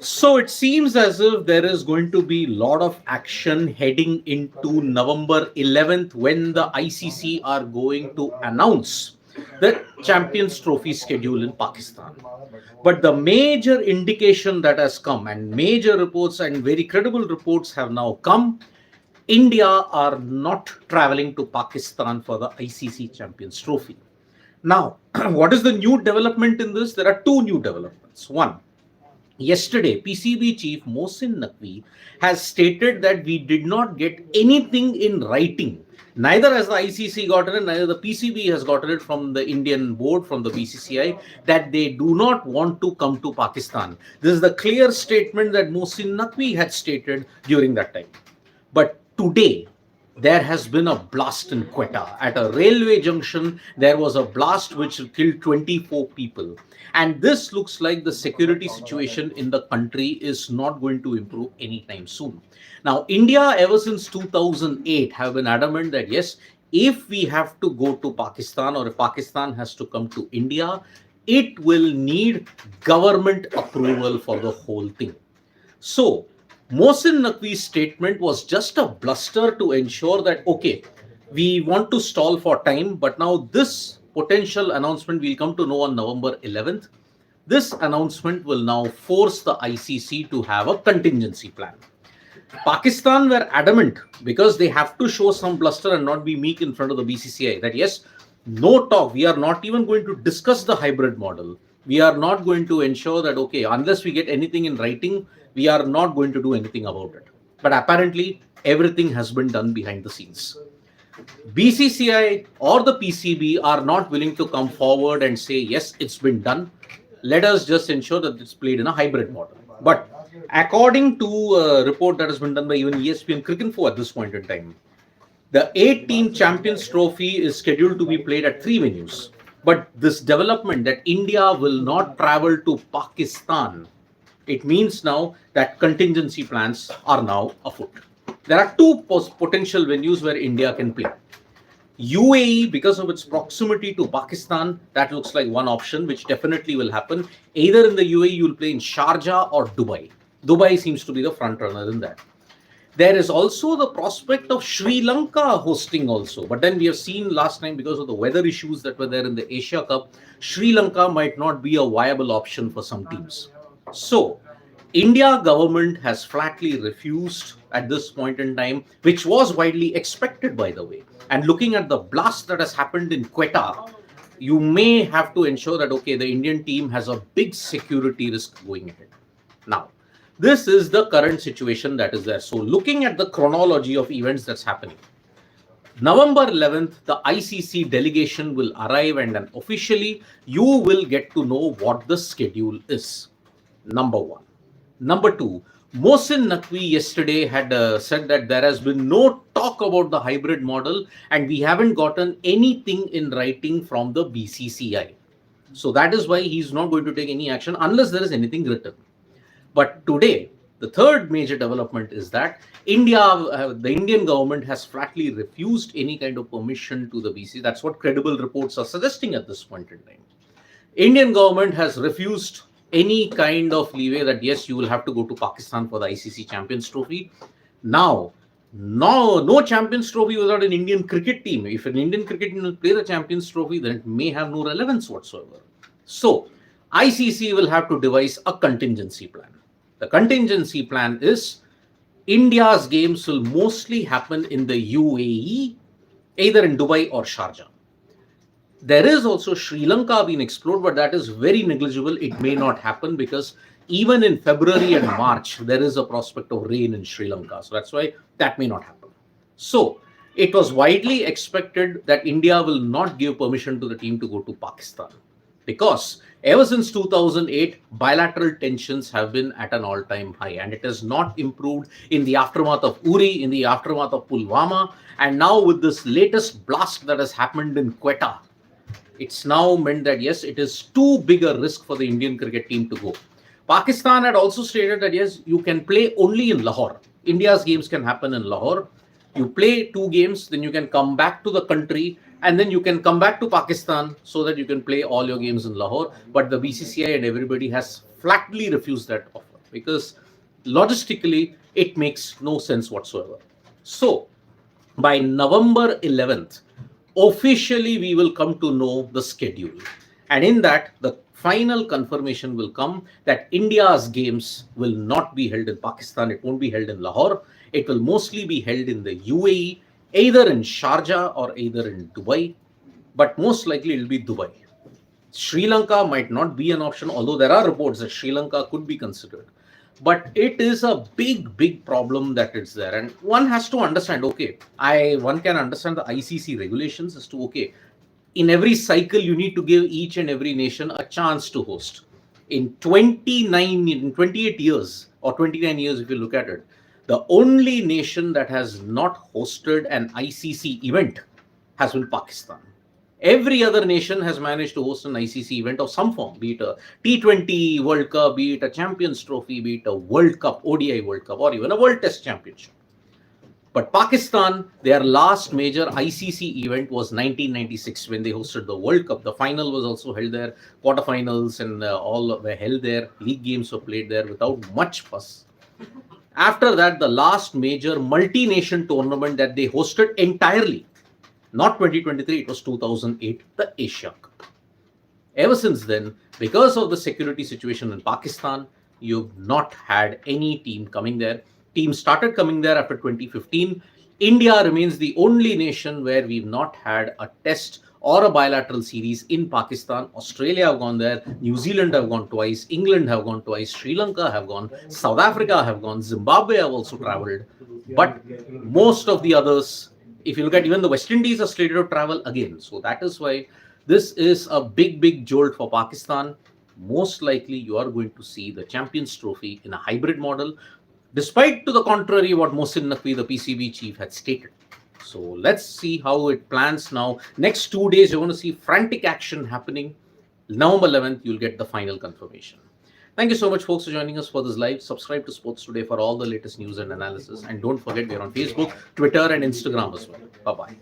So it seems as if there is going to be a lot of action heading into November 11th when the ICC are going to announce the Champions Trophy schedule in Pakistan. But the major indication that has come, and major reports and very credible reports have now come, India are not traveling to Pakistan for the ICC Champions Trophy. Now, what is the new development in this? There are two new developments. One, yesterday, PCB chief Mohsin Naqvi has stated that we did not get anything in writing. Neither has the ICC gotten it, neither the PCB has gotten it from the Indian board, from the BCCI, that they do not want to come to Pakistan. This is the clear statement that Mohsin Naqvi had stated during that time. But today, there has been a blast in Quetta. At a railway junction, there was a blast which killed 24 people. And this looks like the security situation in the country is not going to improve anytime soon. Now, India, ever since 2008, have been adamant that yes, if we have to go to Pakistan or if Pakistan has to come to India, it will need government approval for the whole thing. So, Mohsin Naqvi's statement was just a bluster to ensure that, okay, we want to stall for time, but now this potential announcement we'll come to know on November 11th. This announcement will now force the ICC to have a contingency plan. Pakistan were adamant because they have to show some bluster and not be meek in front of the BCCI that yes, no talk, we are not even going to discuss the hybrid model. We are not going to ensure that, okay, unless we get anything in writing, we are not going to do anything about it. But apparently, everything has been done behind the scenes. BCCI or the PCB are not willing to come forward and say, yes, it's been done. Let us just ensure that it's played in a hybrid model. But according to a report that has been done by even ESPN Cricinfo at this point in time, the 8-team Champions Trophy is scheduled to be played at 3 venues. But this development that India will not travel to Pakistan, it means now that contingency plans are now afoot. There are two potential venues where India can play. UAE, because of its proximity to Pakistan, that looks like one option, which definitely will happen. Either in the UAE, you will play in Sharjah or Dubai. Dubai seems to be the front runner in that. There is also the prospect of Sri Lanka hosting also. But then we have seen last time, because of the weather issues that were there in the Asia Cup, Sri Lanka might not be a viable option for some teams. So, India government has flatly refused at this point in time, which was widely expected, by the way. And looking at the blast that has happened in Quetta, you may have to ensure that, okay, the Indian team has a big security risk going ahead. Now, this is the current situation that is there. So, looking at the chronology of events that's happening, November 11th, the ICC delegation will arrive and then officially you will get to know what the schedule is. Number one. Number two, Mohsin Naqvi yesterday had said that there has been no talk about the hybrid model and we haven't gotten anything in writing from the BCCI. So that is why he's not going to take any action unless there is anything written. But today, the third major development is that the Indian government has flatly refused any kind of permission to the BCCI. That's what credible reports are suggesting at this point in time. Indian government has refused any kind of leeway that yes, you will have to go to Pakistan for the ICC Champions Trophy. Now, no Champions Trophy without an Indian cricket team. If an Indian cricket team will play the Champions Trophy, then it may have no relevance whatsoever. So, ICC will have to devise a contingency plan. The contingency plan is India's games will mostly happen in the UAE, either in Dubai or Sharjah. There is also Sri Lanka being explored, but that is very negligible. It may not happen because even in February and March, there is a prospect of rain in Sri Lanka. So that's why that may not happen. So it was widely expected that India will not give permission to the team to go to Pakistan because ever since 2008, bilateral tensions have been at an all-time high and it has not improved in the aftermath of Uri, in the aftermath of Pulwama, and now with this latest blast that has happened in Quetta. It's now meant that yes, it is too big a risk for the Indian cricket team to go. Pakistan had also stated that yes, you can play only in Lahore. India's games can happen in Lahore. You play 2 games, then you can come back to the country, and then you can come back to Pakistan so that you can play all your games in Lahore. But the BCCI and everybody has flatly refused that offer because logistically it makes no sense whatsoever. So by November 11th, officially we will come to know the schedule. And in that, the final confirmation will come that India's games will not be held in Pakistan. It won't be held in Lahore. It will mostly be held in the UAE, either in Sharjah or either in Dubai. But most likely it will be Dubai. Sri Lanka might not be an option, although there are reports that Sri Lanka could be considered. But it is a big problem that it's there. And one has to understand, okay, one can understand the ICC regulations as to, okay, in every cycle, you need to give each and every nation a chance to host. In 28 years, or 29 years, if you look at it, the only nation that has not hosted an ICC event has been Pakistan. Every other nation has managed to host an ICC event of some form, be it a T20 World Cup, be it a Champions Trophy, be it a World Cup, ODI World Cup, or even a World Test Championship. But Pakistan, their last major ICC event was 1996 when they hosted the World Cup. The final was also held there, quarterfinals and all were held there. League games were played there without much fuss. After that, the last major multi-nation tournament that they hosted entirely, not 2023, it was 2008, the Asia Cup. Ever since then, because of the security situation in Pakistan, you've not had any team coming there. Teams started coming there after 2015. India remains the only nation where we've not had a test or a bilateral series in Pakistan. Australia have gone there, New Zealand have gone twice, England have gone twice, Sri Lanka have gone, South Africa have gone, Zimbabwe have also traveled. But most of the others, if you look at even the West Indies, are slated to travel again. So that is why this is a big jolt for Pakistan. Most likely you are going to see the Champions Trophy in a hybrid model, despite to the contrary what Mohsin Naqvi, the PCB chief, had stated. So let's see how it plans now. Next 2 days, you're going to see frantic action happening. November 11th, you'll get the final confirmation. Thank you so much, folks, for joining us for this live. Subscribe to Sports Today for all the latest news and analysis. And don't forget, we're on Facebook, Twitter, and Instagram as well. Bye-bye.